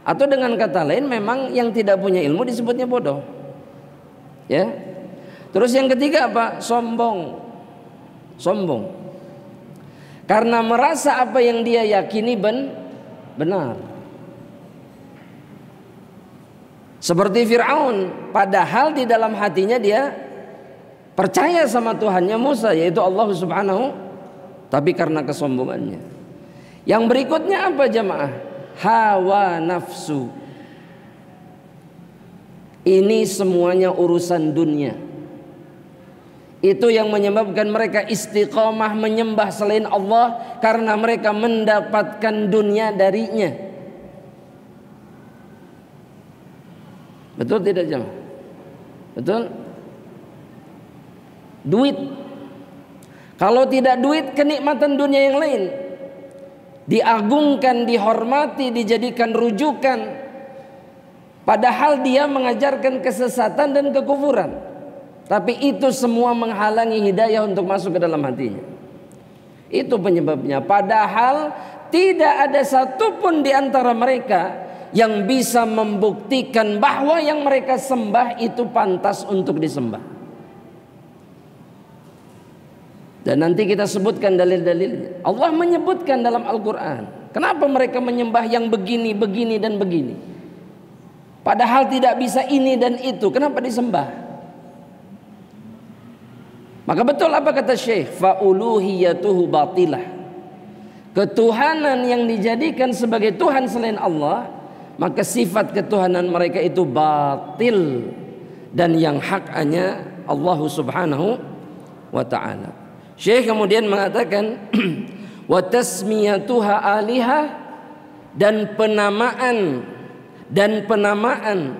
atau dengan kata lain, memang yang tidak punya ilmu disebutnya bodoh. Ya. Terus yang ketiga apa? Sombong. Sombong. Karena merasa apa yang dia yakini benar. Seperti Fir'aun, padahal di dalam hatinya dia percaya sama Tuhannya Musa, yaitu Allah Subhanahu, tapi karena kesombongannya. Yang berikutnya apa jemaah? Hawa nafsu. Ini semuanya urusan dunia. Itu yang menyebabkan mereka istiqomah menyembah selain Allah, karena mereka mendapatkan dunia darinya. Betul tidak jemaah? Betul? Duit. Kalau tidak duit, kenikmatan dunia yang lain diagungkan, dihormati, dijadikan rujukan, padahal dia mengajarkan kesesatan dan kekufuran. Tapi itu semua menghalangi hidayah untuk masuk ke dalam hatinya. Itu penyebabnya. Padahal tidak ada satupun di antara mereka yang bisa membuktikan bahwa yang mereka sembah itu pantas untuk disembah. Dan nanti kita sebutkan dalil-dalilnya. Allah menyebutkan dalam Al-Quran, Kenapa mereka menyembah yang begini, begini dan begini? Padahal tidak bisa ini dan itu. Kenapa disembah? Maka betul apa kata Syekh? Fa'uluhiyatuhu batilah. Ketuhanan yang dijadikan sebagai Tuhan selain Allah, maka sifat ketuhanan mereka itu batil. Dan yang hak hanya Allah subhanahu wa ta'ala. Syekh kemudian mengatakan wa tasmiyatuha alihah, dan penamaan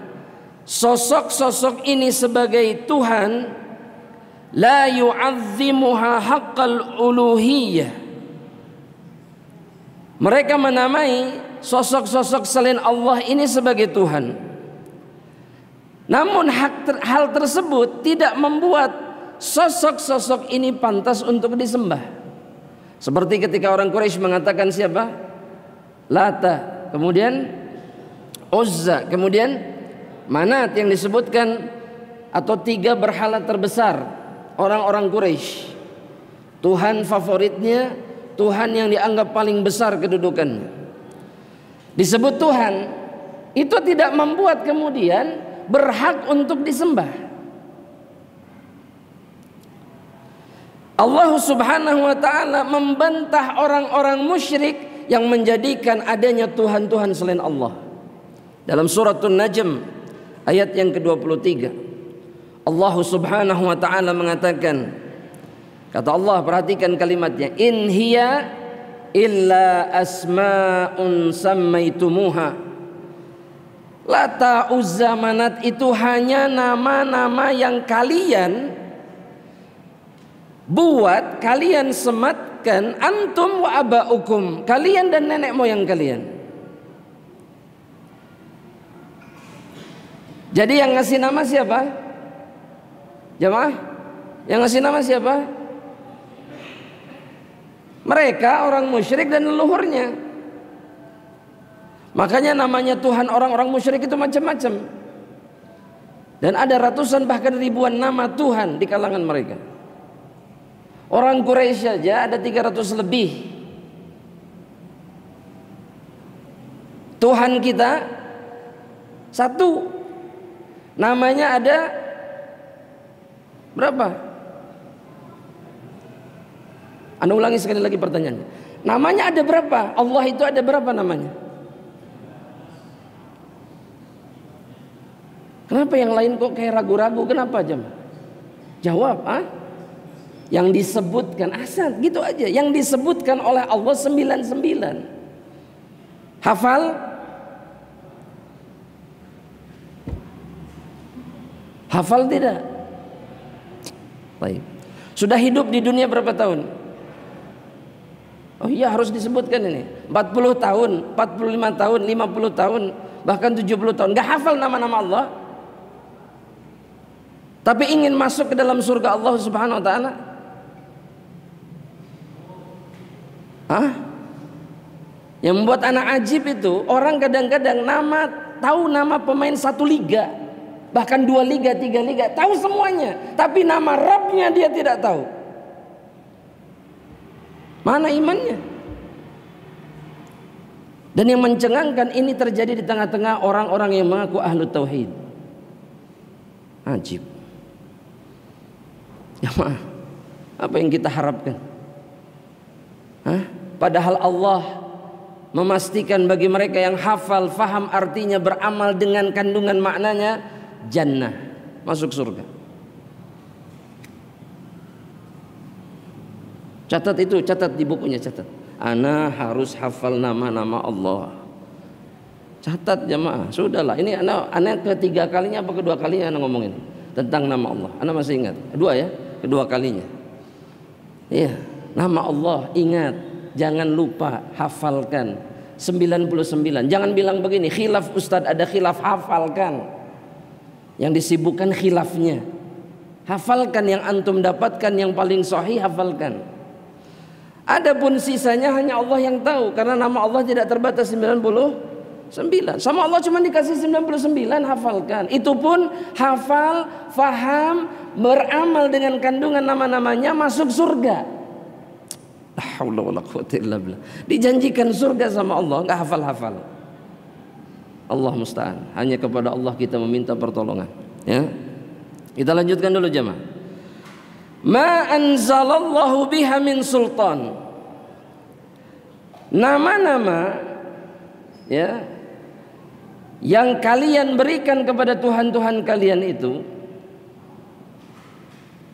sosok-sosok ini sebagai Tuhan, la yu'azzimuha haqqal uluhiyah. Mereka menamai sosok-sosok selain Allah ini sebagai Tuhan, namun hal tersebut tidak membuat sosok-sosok ini pantas untuk disembah. Seperti ketika orang Quraisy mengatakan siapa? Lata, kemudian Uzza, kemudian Manat yang disebutkan, atau 3 berhala terbesar orang-orang Quraisy. Tuhan favoritnya, Tuhan yang dianggap paling besar kedudukannya, disebut Tuhan. Itu tidak membuat kemudian berhak untuk disembah. Allah subhanahu wa ta'ala membantah orang-orang musyrik yang menjadikan adanya Tuhan-Tuhan selain Allah. Dalam suratul Najm ayat yang ke-23, Allah subhanahu wa ta'ala mengatakan, kata Allah, perhatikan kalimatnya, in hiya illa asma'un sammaitumuha. Lata, Uzza, Manat itu hanya nama-nama yang kalian buat, kalian sematkan, antum wa aba'ukum, kalian dan nenek moyang kalian. Jadi yang ngasih nama siapa? Jamaah, yang ngasih nama siapa? Mereka, orang musyrik dan leluhurnya. Makanya namanya Tuhan orang-orang musyrik itu macam-macam. Dan ada ratusan bahkan ribuan nama Tuhan di kalangan mereka. Orang Quraisy saja ada 300 lebih. Tuhan kita satu, namanya ada berapa? Anda ulangi sekali lagi pertanyaannya. Namanya ada berapa? Allah itu ada berapa namanya? Kenapa yang lain kok kayak ragu-ragu? Kenapa jemaah? Jawab, yang disebutkan asal gitu aja. Yang disebutkan oleh Allah 99. Hafal? Hafal tidak? Baik. Sudah hidup di dunia berapa tahun? Oh iya, harus disebutkan ini. 40 tahun, 45 tahun, 50 tahun, bahkan 70 tahun. Gak hafal nama-nama Allah, tapi ingin masuk ke dalam surga Allah subhanahu wa ta'ala. Yang membuat anak ajib itu, orang kadang-kadang tahu nama pemain 1 liga, bahkan 2 liga, 3 liga, tahu semuanya, tapi nama Rabbnya dia tidak tahu. Mana imannya? Dan yang mencengangkan, ini terjadi di tengah-tengah orang-orang yang mengaku ahlu tauhid. Ajib. Ya maaf, apa yang kita harapkan? Padahal Allah memastikan bagi mereka yang hafal, faham artinya, beramal dengan kandungan maknanya, jannah, masuk surga. Catat itu, catat di bukunya, catat. Ana harus hafal nama-nama Allah. Catat jemaah, sudahlah. Ini ana ketiga kalinya apa kedua kalinya ana ngomongin tentang nama Allah. Ana masih ingat, kedua kalinya. Iya, nama Allah ingat, jangan lupa, hafalkan. 99. Jangan bilang begini, khilaf Ustadz, ada khilaf, hafalkan. Yang disibukkan khilafnya. Hafalkan yang antum dapatkan, yang paling sahih hafalkan. Adapun sisanya hanya Allah yang tahu, karena nama Allah tidak terbatas 99. Sama Allah cuma dikasih 99, hafalkan. Itu pun hafal, faham, beramal dengan kandungan nama-namanya, masuk surga. La haula wala quwwata illa billah. Dijanjikan surga sama Allah, enggak hafal-hafal. Allah musta'an. Hanya kepada Allah kita meminta pertolongan, ya. Kita lanjutkan dulu jemaah. Ma anzalallahu biha min sultan. Nama-nama, ya, yang kalian berikan kepada Tuhan-Tuhan kalian itu,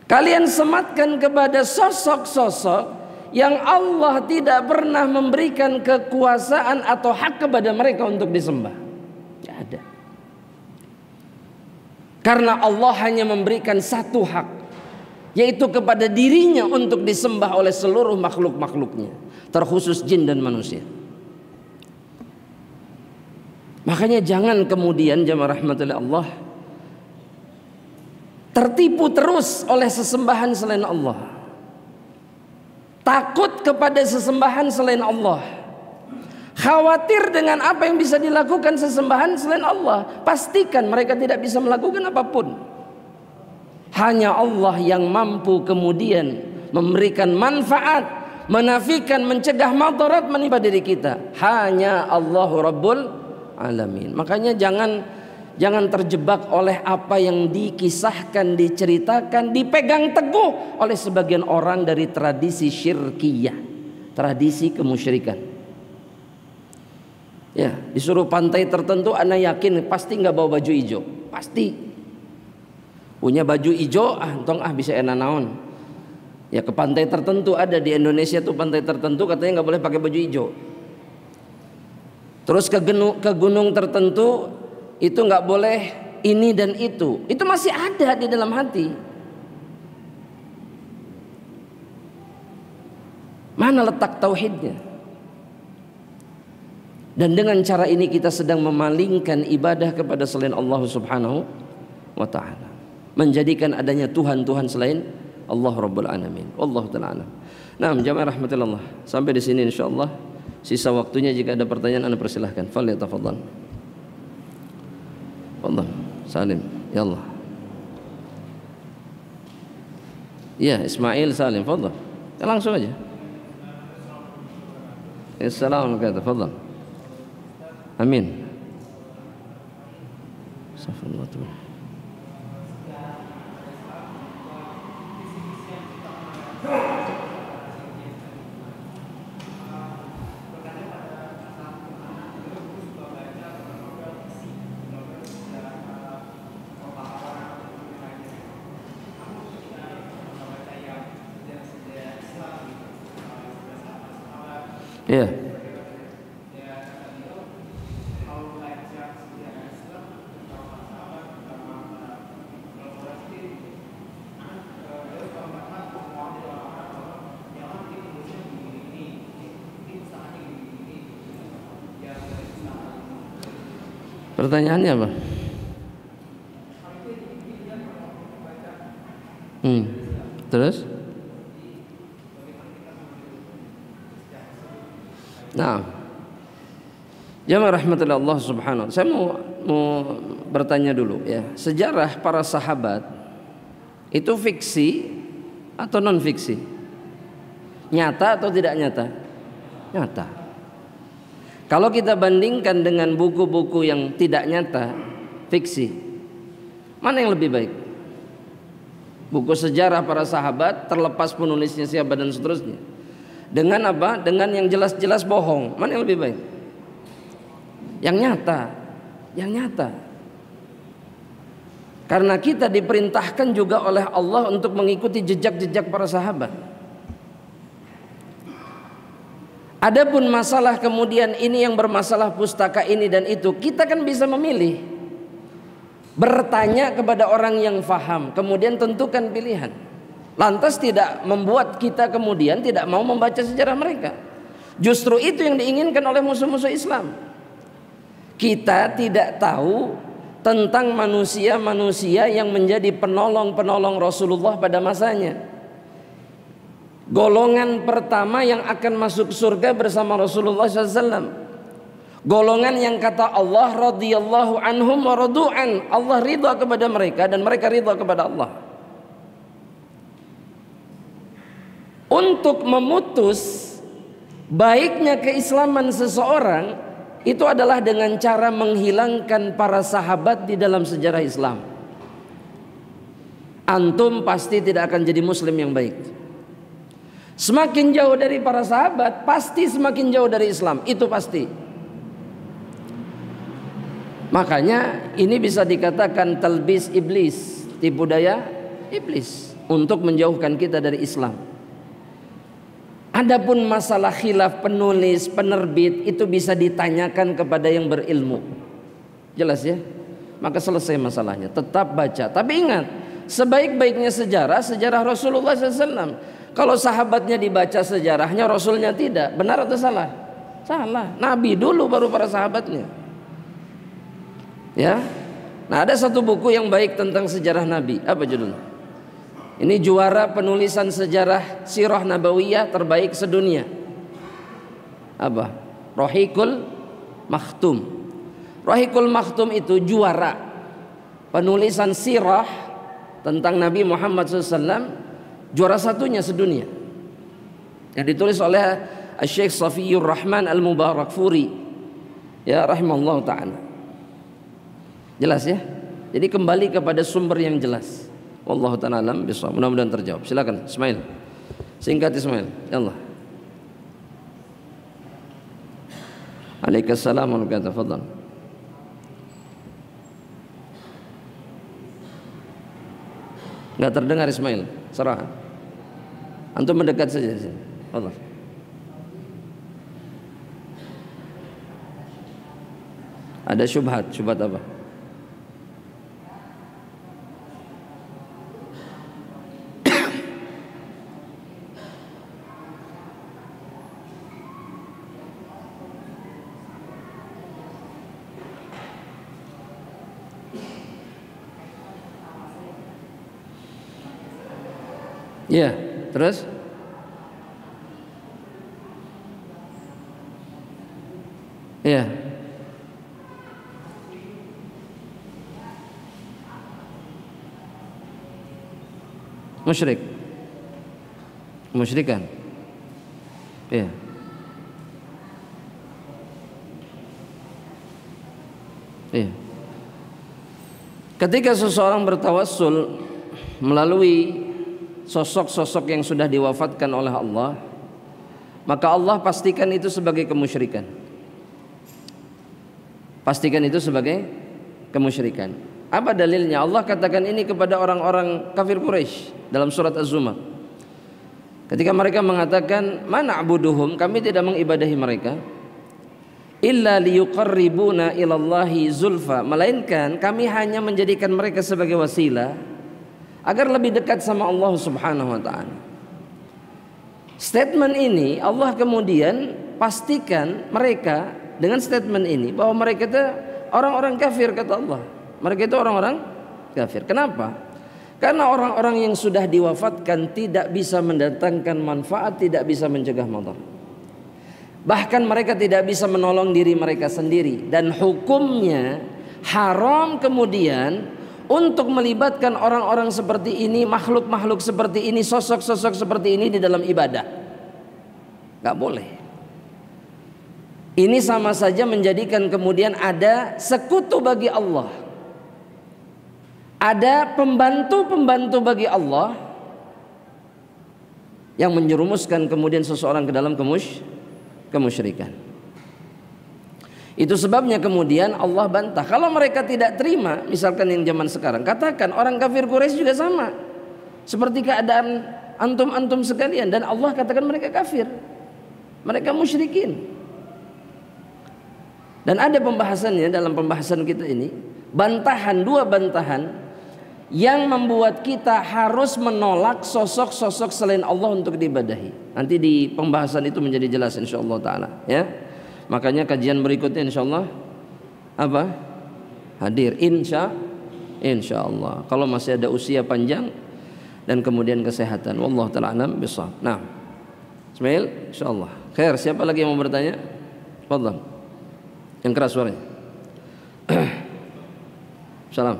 kalian sematkan kepada sosok-sosok yang Allah tidak pernah memberikan kekuasaan atau hak kepada mereka untuk disembah. Tidak ada. Karena Allah hanya memberikan satu hak, yaitu kepada dirinya untuk disembah oleh seluruh makhluk-makhluknya, terkhusus jin dan manusia. Makanya jangan kemudian jamaah rahmatullahi Allah tertipu terus oleh sesembahan selain Allah. Takut kepada sesembahan selain Allah. Khawatir dengan apa yang bisa dilakukan sesembahan selain Allah. Pastikan mereka tidak bisa melakukan apapun. Hanya Allah yang mampu kemudian memberikan manfaat, menafikan, mencegah madarat menimpa diri kita. Hanya Allahu Rabbul Alamin. Makanya jangan terjebak oleh apa yang dikisahkan, diceritakan, dipegang teguh oleh sebagian orang dari tradisi syirkiyah, tradisi kemusyrikan. Ya, disuruh pantai tertentu, ana yakin pasti nggak bawa baju hijau, pasti. Punya baju hijau, entong bisa enak naon. Ya, ke pantai tertentu ada di Indonesia tuh, pantai tertentu katanya nggak boleh pakai baju hijau. Terus ke gunung tertentu itu nggak boleh ini dan itu masih ada di dalam hati. Mana letak tauhidnya? Dan dengan cara ini kita sedang memalingkan ibadah kepada selain Allah Subhanahu wa ta'ala, menjadikan adanya Tuhan-Tuhan selain Allah Rabbul Alamin. Wallahu ta'ala. Nah, jamaah rahmatullah, sampai di sini insyaallah. Sisa waktunya jika ada pertanyaan Anda persilahkan. Falyatafadhal. Allah, Salim, ya Allah. Ya, Ismail Salim, fadhal. Ya, langsung aja. Assalamualaikum, fadhal. Amin. Astagfirullah. Ya. Pertanyaannya apa? Terus? Nah, jamaah rahmatullah Allah subhanahu. Saya mau bertanya dulu ya. Sejarah para sahabat itu fiksi atau non fiksi? Nyata atau tidak nyata? Nyata. Kalau kita bandingkan dengan buku-buku yang tidak nyata, fiksi, mana yang lebih baik? Buku sejarah para sahabat, terlepas penulisnya siapa dan seterusnya, dengan apa? Dengan yang jelas-jelas bohong, mana yang lebih baik? Yang nyata, yang nyata. Karena kita diperintahkan juga oleh Allah untuk mengikuti jejak-jejak para sahabat. Adapun masalah kemudian ini yang bermasalah pustaka ini dan itu, kita kan bisa memilih, bertanya kepada orang yang faham, kemudian tentukan pilihan. Lantas tidak membuat kita kemudian tidak mau membaca sejarah mereka. Justru itu yang diinginkan oleh musuh-musuh Islam. Kita tidak tahu tentang manusia-manusia yang menjadi penolong-penolong Rasulullah pada masanya. Golongan pertama yang akan masuk surga bersama Rasulullah SAW, golongan yang kata Allah radhiyallahu anhum wa radu'an, Allah ridha kepada mereka dan mereka ridha kepada Allah. Untuk untuk memutus baiknya keislaman seseorang itu adalah dengan cara menghilangkan para sahabat di dalam sejarah Islam. Antum pasti tidak akan jadi muslim yang baik. Semakin jauh dari para sahabat, pasti semakin jauh dari Islam. Itu pasti. Makanya ini bisa dikatakan talbis iblis, tipu daya iblis untuk menjauhkan kita dari Islam. Adapun masalah khilaf penulis, penerbit itu bisa ditanyakan kepada yang berilmu. Jelas ya? Maka selesai masalahnya. Tetap baca. Tapi ingat, sebaik-baiknya sejarah Rasulullah SAW. Kalau sahabatnya dibaca sejarahnya, Rasulnya tidak. Benar atau salah? Salah. Nabi dulu baru para sahabatnya. Ya. Nah, ada satu buku yang baik tentang sejarah Nabi. Apa judulnya? Ini juara penulisan sejarah sirah nabawiyah terbaik sedunia. Apa? Rohikul Makhtum. Rohikul Makhtum itu juara penulisan sirah tentang Nabi Muhammad SAW, juara satunya sedunia. Yang ditulis oleh Syekh Safiyur Rahman Al-Mubarakfuri, ya rahimallahu ta'ala. Jelas ya? Jadi kembali kepada sumber yang jelas. Wallahu ta'ala alam bisawab. Mudah-mudahan terjawab. Silakan Ismail. Singkat Ismail. Ya Allah. Waalaikumsalam warahmatullahi wabarakatuh. Enggak terdengar Ismail. Serah. Antum mendekat saja di sini. Allah. Ada syubhat. Syubhat apa? Ya, terus? Ya. Musyrik. Musyrikan. Ya. Ya. Ketika seseorang bertawassul melalui sosok-sosok yang sudah diwafatkan oleh Allah, maka Allah pastikan itu sebagai kemusyrikan. Pastikan itu sebagai kemusyrikan. Apa dalilnya? Allah katakan ini kepada orang-orang kafir Quraisy dalam surat Az-Zumar. Ketika mereka mengatakan, "Ma na'buduhum," kami tidak mengibadahi mereka, "illa liyuqarribuna ilallahi zulfa," melainkan kami hanya menjadikan mereka sebagai wasilah agar lebih dekat sama Allah Subhanahu wa taala. Statement ini Allah kemudian pastikan mereka dengan statement ini bahwa mereka itu orang-orang kafir, kata Allah. Mereka itu orang-orang kafir. Kenapa? Karena orang-orang yang sudah diwafatkan tidak bisa mendatangkan manfaat, tidak bisa mencegah madarat. Bahkan mereka tidak bisa menolong diri mereka sendiri, dan hukumnya haram kemudian untuk melibatkan orang-orang seperti ini, makhluk-makhluk seperti ini, sosok-sosok seperti ini di dalam ibadah. Gak boleh. Ini sama saja menjadikan kemudian ada sekutu bagi Allah, ada pembantu-pembantu bagi Allah yang menjerumuskan kemudian seseorang ke dalam kemusyrikan. Itu sebabnya kemudian Allah bantah. Kalau mereka tidak terima, misalkan yang zaman sekarang, katakan orang kafir Quraisy juga sama seperti keadaan antum-antum sekalian, dan Allah katakan mereka kafir, mereka musyrikin. Dan ada pembahasannya dalam pembahasan kita ini, bantahan, dua bantahan yang membuat kita harus menolak sosok-sosok selain Allah untuk diibadahi. Nanti di pembahasan itu menjadi jelas insyaallah taala, ya. Makanya kajian berikutnya insyaallah apa? Hadir insyaallah. Kalau masih ada usia panjang dan kemudian kesehatan. Wallahu taala alam bisawab. Nah, Ismail insyaallah. Khair, siapa lagi yang mau bertanya? Fadhal. Yang keras suaranya. Salam.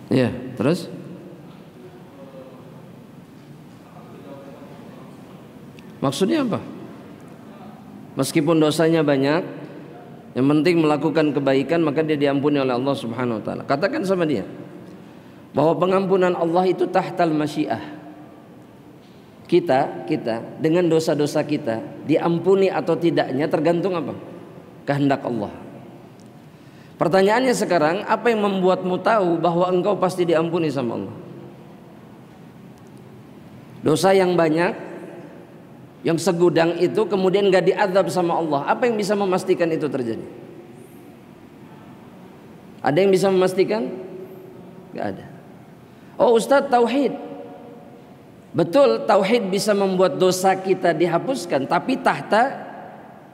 Iya, terus? Maksudnya apa? Meskipun dosanya banyak, yang penting melakukan kebaikan, maka dia diampuni oleh Allah Subhanahu wa taala. Katakan sama dia bahwa pengampunan Allah itu tahtal masyiah. Kita dengan dosa-dosa kita diampuni atau tidaknya tergantung apa? Kehendak Allah. Pertanyaannya sekarang, apa yang membuatmu tahu bahwa engkau pasti diampuni sama Allah? Dosa yang banyak, yang segudang itu kemudian gak diazab sama Allah. Apa yang bisa memastikan itu terjadi? Ada yang bisa memastikan? Gak ada. Oh Ustadz, tauhid. Betul, tauhid bisa membuat dosa kita dihapuskan, tapi tahta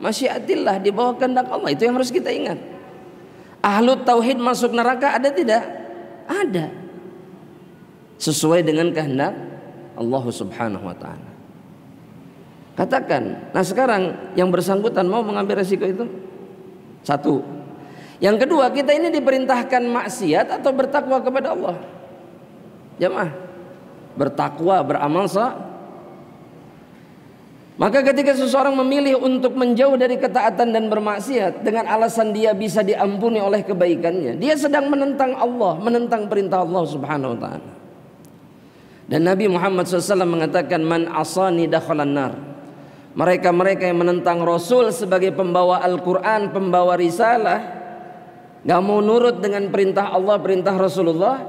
masyiatillah, di bawah kehendak Allah. Itu yang harus kita ingat. Ahlu tauhid masuk neraka ada tidak? Ada. Sesuai dengan kehendak Allah Subhanahu wa taala. Katakan. Nah sekarang yang bersangkutan mau mengambil resiko itu? Satu. Yang kedua, kita ini diperintahkan maksiat atau bertakwa kepada Allah? Jamaah, bertakwa, beramal sah. Maka ketika seseorang memilih untuk menjauh dari ketaatan dan bermaksiat dengan alasan dia bisa diampuni oleh kebaikannya, dia sedang menentang Allah, menentang perintah Allah Subhanahu wa taala. Dan Nabi Muhammad SAW mengatakan, man asani dakhalan nar. Mereka-mereka yang menentang Rasul sebagai pembawa Al-Quran, pembawa risalah, gak mau nurut dengan perintah Allah, perintah Rasulullah,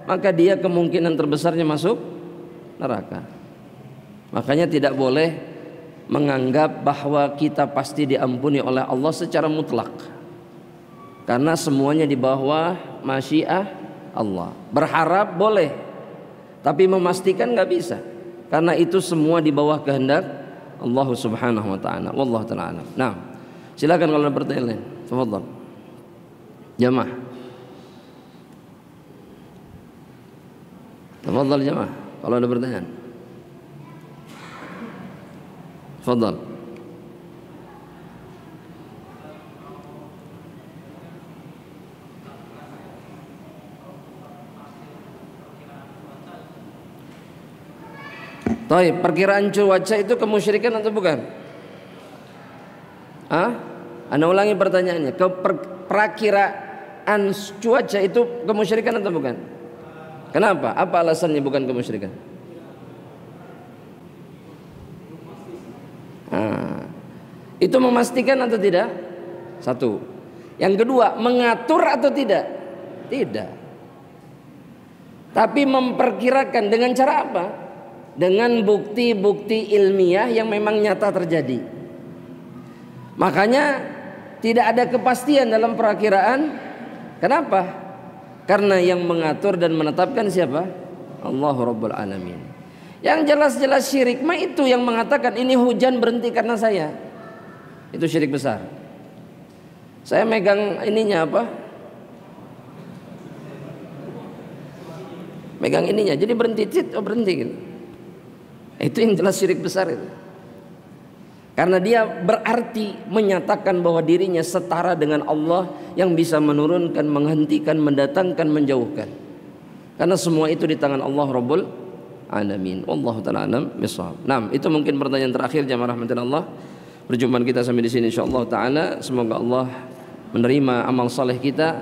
maka dia kemungkinan terbesarnya masuk neraka. Makanya tidak boleh menganggap bahwa kita pasti diampuni oleh Allah secara mutlak, karena semuanya di bawah masyiah Allah. Berharap boleh, tapi memastikan gak bisa, karena itu semua di bawah kehendak Allah Subhanahu wa taala. Wallahu taala alam. Nah, silakan kalau ada pertanyaan lain. Tafadhal. Jamaah. Tafadhal jamaah kalau ada pertanyaan. Tafadhal. Baik, perkiraan cuaca itu kemusyrikan atau bukan? Anda ulangi pertanyaannya. Perakiraan cuaca itu kemusyrikan atau bukan? Kenapa? Apa alasannya bukan kemusyrikan? Itu memastikan atau tidak? Satu. Yang kedua, mengatur atau tidak? Tidak. Tapi memperkirakan dengan cara apa? Dengan bukti-bukti ilmiah yang memang nyata terjadi. Makanya tidak ada kepastian dalam perakiraan. Kenapa? Karena yang mengatur dan menetapkan siapa? Allah Rabbul Alamin. Yang jelas-jelas syirik mah itu yang mengatakan ini hujan berhenti karena saya. Itu syirik besar. Saya megang ininya apa? Megang ininya, jadi berhenti, berhenti gitu. Itu yang jelas syirik besar itu. Karena dia berarti menyatakan bahwa dirinya setara dengan Allah yang bisa menurunkan, menghentikan, mendatangkan, menjauhkan. Karena semua itu di tangan Allah Rabbul Alamin. Wallahu ta'ala alam bishawab. Nah, itu mungkin pertanyaan terakhir jamaah rahmatillah. Perjumpaan kita sampai di sini insyaallah taala. Semoga Allah menerima amal saleh kita,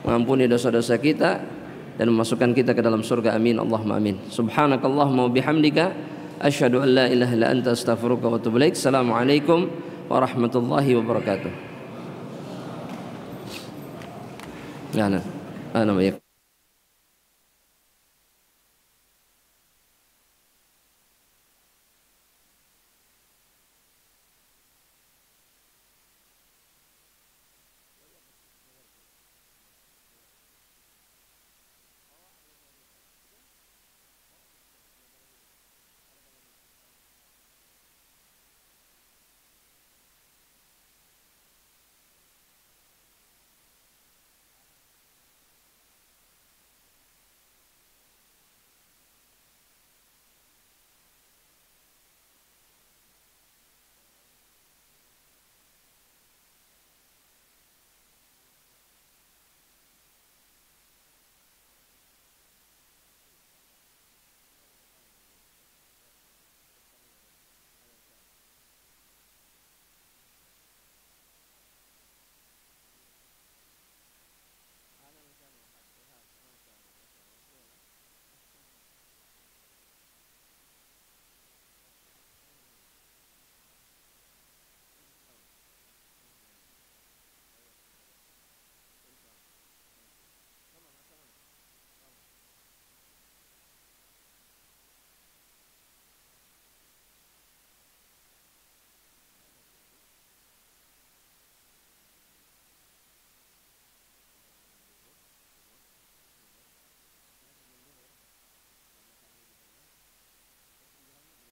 mengampuni dosa-dosa kita, dan memasukkan kita ke dalam surga. Amin Allahumma amin. Subhanakallahumma wa bihamdika asyhadu an la ilaha illa anta astaghfiruka wa atubu ilaik. Assalamualaikum warahmatullahi wabarakatuh. Ya, ana